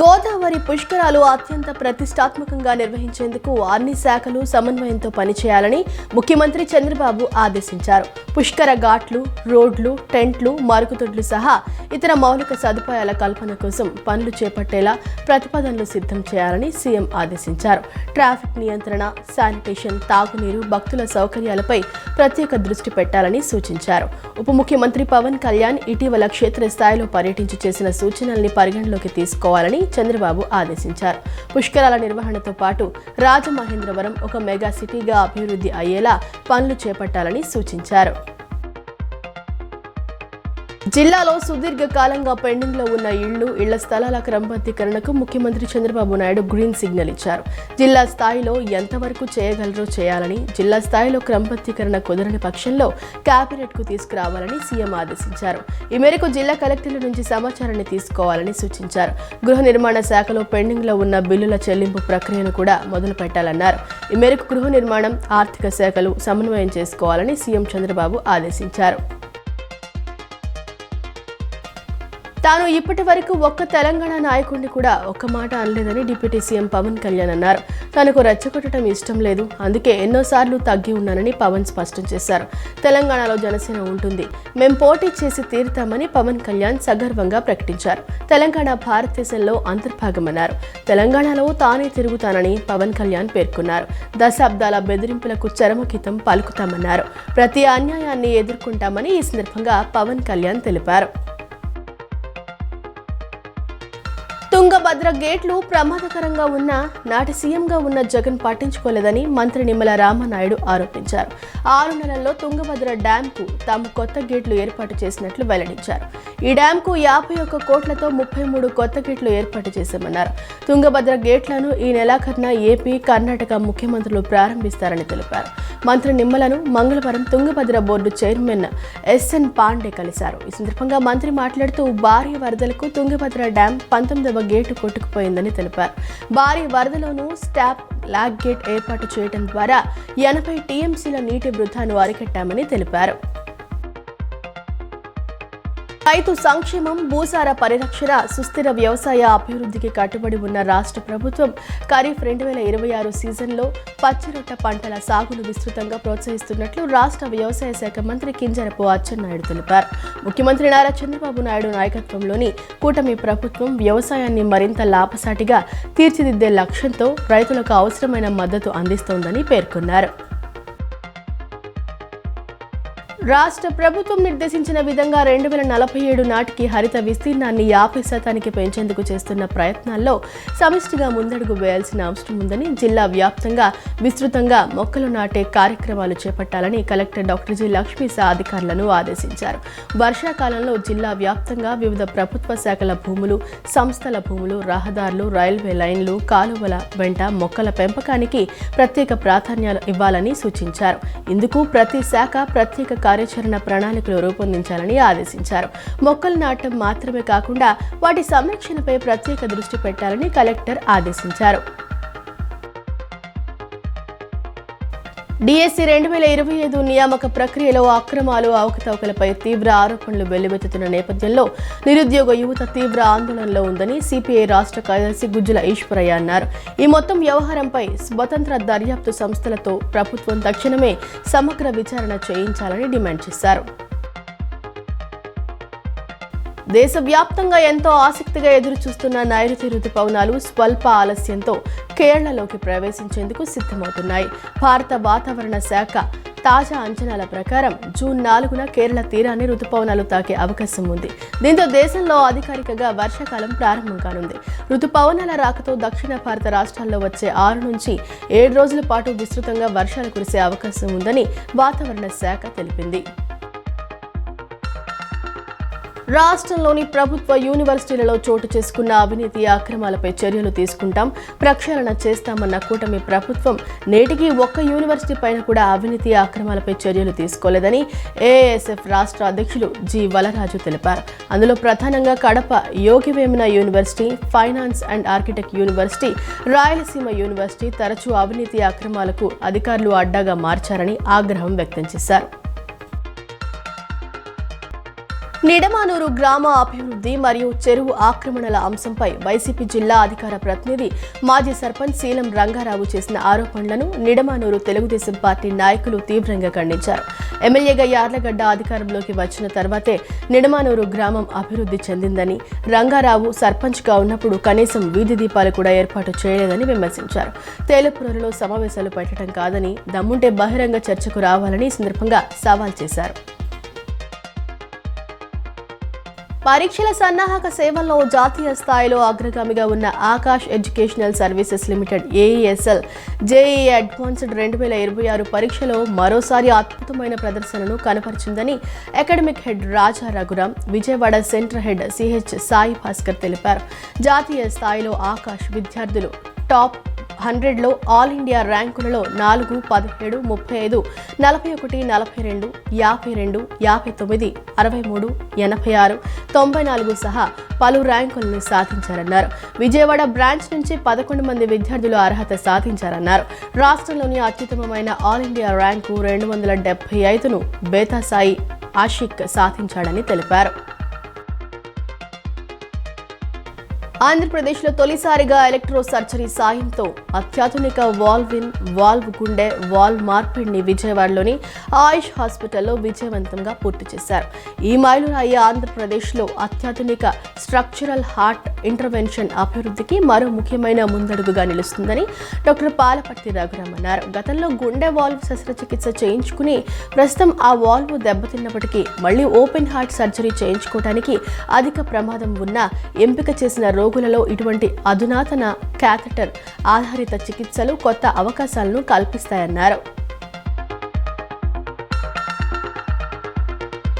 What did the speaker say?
గోదావరి పుష్కరాలు అత్యంత ప్రతిష్టాత్మకంగా నిర్వహించేందుకు అన్ని శాఖలు సమన్వయంతో పనిచేయాలని ముఖ్యమంత్రి చంద్రబాబు ఆదేశించారు. పుష్కర ఘాట్లు, రోడ్లు, టెంట్లు, మరుగుదొడ్లు సహా ఇతర మౌలిక సదుపాయాల కల్పన కోసం పనులు చేపట్టేలా ప్రతిపాదనలు సిద్ధం చేయాలని సీఎం ఆదేశించారు. ట్రాఫిక్ నియంత్రణ, శానిటేషన్, తాగునీరు, భక్తుల సౌకర్యాలపై ప్రత్యేక దృష్టి పెట్టాలని సూచించారు. ఉప ముఖ్యమంత్రి పవన్ కళ్యాణ్ ఇటీవల క్షేత్రస్థాయిలో పర్యటించి చేసిన సూచనల్ని పరిగణలోకి తీసుకోవాలని చంద్రబాబు ఆదేశించారు. పుష్కరాల నిర్వహణతో పాటు రాజమహేంద్రవరం ఒక మెగా సిటీగా అభివృద్ధి అయ్యేలా పనులు చేపట్టాలని సూచించారు. జిల్లాలో సుదీర్ఘకాలంగా పెండింగ్ లో ఉన్న ఇళ్ల స్థలాల క్రమబద్ధీకరణకు ముఖ్యమంత్రి చంద్రబాబు నాయుడు గ్రీన్ సిగ్నల్ ఇచ్చారు. జిల్లా స్థాయిలో ఎంతవరకు చేయగలరో చేయాలని, జిల్లా స్థాయిలో క్రమబద్ధీకరణ కుదరని పక్షంలో కేబినెట్ కు తీసుకురావాలని సీఎం ఆదేశించారు. ఈ మేరకు జిల్లా కలెక్టర్ల నుంచి సమాచారాన్ని తీసుకోవాలని సూచించారు. గృహ నిర్మాణ శాఖలో పెండింగ్ లో ఉన్న బిల్లుల చెల్లింపు ప్రక్రియను కూడా మొదలు పెట్టాలన్నారు. ఈ మేరకు గృహ నిర్మాణం, ఆర్థిక శాఖలు సమన్వయం చేసుకోవాలని సీఎం చంద్రబాబు ఆదేశించారు. తాను ఇప్పటి వరకు ఒక్క తెలంగాణ నాయకుడిని కూడా ఒక్క మాట అనలేదని డిప్యూటీ సీఎం పవన్ కళ్యాణ్ అన్నారు. తనకు రెచ్చగొట్టడం ఇష్టం లేదు, అందుకే ఎన్నోసార్లు తగ్గి ఉన్నానని పవన్ స్పష్టం చేశారు. తెలంగాణలో జనసేన ఉంటుంది, మేం పోటీ చేసి తీరుతామని పవన్ కళ్యాణ్ సగర్వంగా ప్రకటించారు. తెలంగాణ భారతదేశంలో అంతర్భాగమన్నారు. తెలంగాణలో తానే తిరుగుతానని పవన్ కళ్యాణ్ పేర్కొన్నారు. దశాబ్దాల బెదిరింపులకు చరమగీతం పలుకుతామన్నారు. ప్రతి అన్యాయాన్ని ఎదుర్కొంటామని ఈ సందర్భంగా పవన్ కళ్యాణ్ తెలిపారు. తుంగభద్ర గేట్లు ప్రమాదకరంగా ఉన్న నాటి సీఎంగా ఉన్న జగన్ పట్టించుకోలేదని మంత్రి నిమ్మల రామనాయుడు ఆరోపించారు. 6 నెలల్లో తుంగభద్ర డ్యాంకు తాము కొత్త గేట్లు ఏర్పాటు చేసినట్లు వెల్లడించారు. ఈ డ్యాంకు 51 కోట్లతో 33 కొత్త గేట్లు ఏర్పాటు చేశామన్నారు. తుంగభద్ర గేట్లను ఈ నెలాఖరున ఏపీ, కర్ణాటక ముఖ్యమంత్రులు ప్రారంభిస్తారని తెలిపారు. మంత్రి నిమ్మలను మంగళవారం Tungabhadra board chairman SN Pande కలిశారు. ఈ సందర్భంగా మంత్రి మాట్లాడుతూ భారీ వరదలకు తుంగభద్ర డ్యాం 19వ గేటు కొట్టుకుపోయిందని తెలిపారు. భారీ వరదలోనూ స్టాప్ లాక్ గేట్ ఏర్పాటు చేయడం ద్వారా 80 టీఎంసీల నీటి వృధాను అరికట్టామని తెలిపారు. రైతు సంక్షేమం, భూసార పరిరక్షణ, సుస్థిర వ్యవసాయ అభివృద్ధికి కట్టుబడి ఉన్న రాష్ట్ర ప్రభుత్వం ఖరీఫ్ 2026 సీజన్లో పచ్చిరొట్ట పంటల సాగును విస్తృతంగా ప్రోత్సహిస్తున్నట్లు రాష్ట్ర వ్యవసాయ శాఖ మంత్రి కింజరపు అచ్చెన్నాయుడు తెలిపారు. ముఖ్యమంత్రి నారా చంద్రబాబు నాయుడు నాయకత్వంలోని కూటమి ప్రభుత్వం వ్యవసాయాన్ని మరింత లాభసాటిగా తీర్చిదిద్దే లక్ష్యంతో రైతులకు అవసరమైన మద్దతు అందిస్తోందని పేర్కొన్నారు. రాష్ట్ర ప్రభుత్వం నిర్దేశించిన విధంగా 2047 నాటికి హరిత విస్తీర్ణాన్ని 50% పెంచేందుకు చేస్తున్న ప్రయత్నాల్లో సమిష్టిగా ముందడుగు వేయాల్సిన అవసరం ఉందని, జిల్లా వ్యాప్తంగా విస్తృతంగా మొక్కలు నాటే కార్యక్రమాలు చేపట్టాలని కలెక్టర్ డాక్టర్ జి లక్ష్మీసా అధికారులను ఆదేశించారు. వర్షాకాలంలో జిల్లా వ్యాప్తంగా వివిధ ప్రభుత్వ శాఖల భూములు, సంస్థల భూములు, రహదారులు, రైల్వే లైన్లు, కాలువల వెంట మొక్కల పెంపకానికి ప్రత్యేక ప్రాధాన్యాలు ఇవ్వాలని సూచించారు. ఇందుకు ప్రతి శాఖ ప్రత్యేక కార్యాచరణ ప్రణాళికలు రూపొందించాలని ఆదేశించారు. మొక్కలు నాటడం మాత్రమే కాకుండా వాటి సంరక్షణపై ప్రత్యేక దృష్టి పెట్టాలని కలెక్టర్ ఆదేశించారు. డిఎస్సి 2025 నియామక ప్రక్రియలో అక్రమాలు, అవకతవకలపై తీవ్ర ఆరోపణలు వెల్లువెత్తుతున్న నేపథ్యంలో నిరుద్యోగ యువత తీవ్ర ఆందోళనలో ఉందని సిపిఐ రాష్ట్ర కార్యదర్శి గుజ్జుల ఈశ్వరయ్య అన్నారు. ఈ మొత్తం వ్యవహారంపై స్వతంత్ర దర్యాప్తు సంస్థలతో ప్రభుత్వం తక్షణమే సమగ్ర విచారణ చేయించాలని డిమాండ్ చేశారు. దేశవ్యాప్తంగా ఎంతో ఆసక్తిగా ఎదురుచూస్తున్న నైరుతి రుతుపవనాలు స్వల్ప ఆలస్యంతో కేరళలోకి ప్రవేశించేందుకు సిద్ధమవుతున్నాయి. భారత వాతావరణ శాఖ తాజా అంచనాల ప్రకారం జూన్ 4న కేరళ తీరాన్ని రుతుపవనాలు తాకే అవకాశం ఉంది. దీంతో దేశంలో అధికారికంగా వర్షాకాలం ప్రారంభం కానుంది. రుతుపవనాల రాకతో దక్షిణ భారత రాష్ట్రాల్లో వచ్చే 6 నుంచి 7 రోజుల పాటు విస్తృతంగా వర్షాలు కురిసే అవకాశం ఉందని వాతావరణ శాఖ తెలిపింది. రాష్ట్రంలోని ప్రభుత్వ యూనివర్సిటీలలో చోటు చేసుకున్న అవినీతి అక్రమాలపై చర్యలు తీసుకుంటాం, ప్రక్షాళన చేస్తామన్న కూటమి ప్రభుత్వం నేటికి ఒక్క యూనివర్సిటీ పైన కూడా అవినీతి అక్రమాలపై చర్యలు తీసుకోలేదని ఏఐఎస్ఎఫ్ రాష్ట్ర అధ్యక్షులు జి వలరాజు తెలిపారు. అందులో ప్రధానంగా Kadapa Yogi Vemana university, finance and architect university, Rayalaseema university తరచూ అవినీతి అక్రమాలకు అధికారులు అడ్డాగా మార్చారని ఆగ్రహం వ్యక్తం చేశారు. నిడమానూరు గ్రామ అభివృద్ధి మరియు చెరువు ఆక్రమణల అంశంపై వైసీపీ జిల్లా అధికార ప్రతినిధి మాజీ సర్పంచ్ శీలం రంగారావు చేసిన ఆరోపణలను నిడమానూరు తెలుగుదేశం పార్టీ నాయకులు తీవ్రంగా ఖండించారు. ఎమ్మెల్యేగా యార్లగడ్డ అధికారంలోకి వచ్చిన తర్వాతే నిడమానూరు గ్రామం అభివృద్ధి చెందిందని, రంగారావు సర్పంచ్గా ఉన్నప్పుడు కనీసం వీధి దీపాలు కూడా ఏర్పాటు చేయలేదని విమర్శించారు. తేలుపురలో సమావేశాలు పెట్టడం కాదని, దమ్ముంటే బహిరంగ చర్చకు రావాలని ఈ సందర్భంగా సవాల్ చేశారు. పరీక్షల సన్నాహక సేవల్లో జాతీయ స్థాయిలో అగ్రగామిగా ఉన్న Aakash educational services limited AESL JEE advanced 2026 పరీక్షలో మరోసారి అద్భుతమైన ప్రదర్శనను కనపరిచిందని academic head Raja Raghuram, Vijayawada centre head CH Sai Bhaskar తెలిపారు. జాతీయ స్థాయిలో ఆకాష్ విద్యార్థులు టాప్ 100లో ఆల్ ఇండియా ర్యాంకులలో 4, 17, 35, 41, 42, 52, 59, 63, 86, 94 సహా పలు ర్యాంకులను సాధించారన్నారు. విజయవాడ బ్రాంచ్ నుంచి 11 మంది విద్యార్థులు అర్హత సాధించారన్నారు. రాష్ట్రంలోని అత్యుత్తమమైన ఆల్ ఇండియా ర్యాంకు 275ను బేతా సాయి ఆషిక్ సాధించాడని తెలిపారు. ఆంధ్రప్రదేశ్లో తొలిసారిగా ఎలక్ట్రో సర్జరీ సాయంతో అత్యాధునిక వాల్వ్ గుండె వాల్వ్ మార్పిడిని విజయవాడలోని ఆయుష్ హాస్పిటల్లో విజయవంతంగా పూర్తి చేశారు. ఈ మైలురాయి ఆంధ్రప్రదేశ్లో అత్యాధునిక స్ట్రక్చరల్ హార్ట్ ఇంటర్వెన్షన్ అభివృద్ధికి మరో ముఖ్యమైన ముందడుగుగా నిలుస్తుందని డాక్టర్ పాలపర్తి రఘురాం అన్నారు. గతంలో గుండె వాల్వ్ శస్త్రచికిత్స చేయించుకుని ప్రస్తుతం ఆ వాల్వ్ దెబ్బతిన్నప్పటికీ మళ్లీ ఓపెన్ హార్ట్ సర్జరీ చేయించుకోవడానికి అధిక ప్రమాదం ఉన్న ఎంపిక చేసిన రోగులలో ఇటువంటి అధునాతన క్యాథెటర్ ఆధారిత చికిత్సలు కొత్త అవకాశాలను కల్పిస్తాయన్నారు.